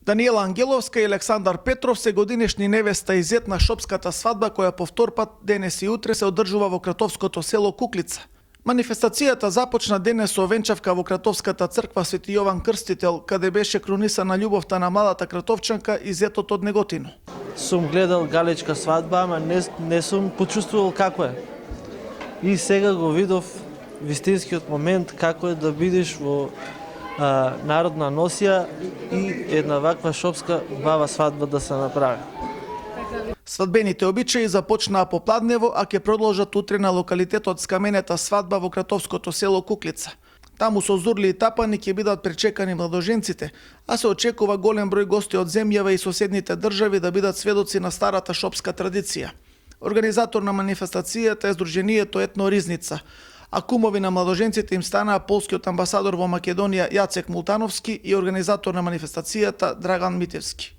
Даниела Ангеловска и Александар Петров се годинешни невеста и зет на шопската свадба која по втор пат денес и утре се одржува во кратовското село Куклица. Манифестацијата започна денес со венчавка во Кратовската црква Свети Јован Крстител, каде беше крунисана љубовта на младата кратовчанка и зетот од Неготино. Сум гледал галечка свадба, ама не сум почувствувал како е. И сега го видов вистинскиот момент како е да бидеш во народна носија и една ваква шопска бава свадба да се направи. Свадбените обичаи започнаа попладнево, а ќе продолжат утре на локалитетот Скаменета свадба во Кратовското село Куклица. Таму со зурли и тапани ќе бидат пречекани младоженците, а се очекува голем број гости од земјава и соседните држави да бидат сведоци на старата шопска традиција. Организатор на манифестацијата е Сдруженијето Етно Ризница, а кумови на младоженците им станаа полскиот амбасадор во Македонија Јацек Мултановски и организатор на манифестацијата Драган Митевски.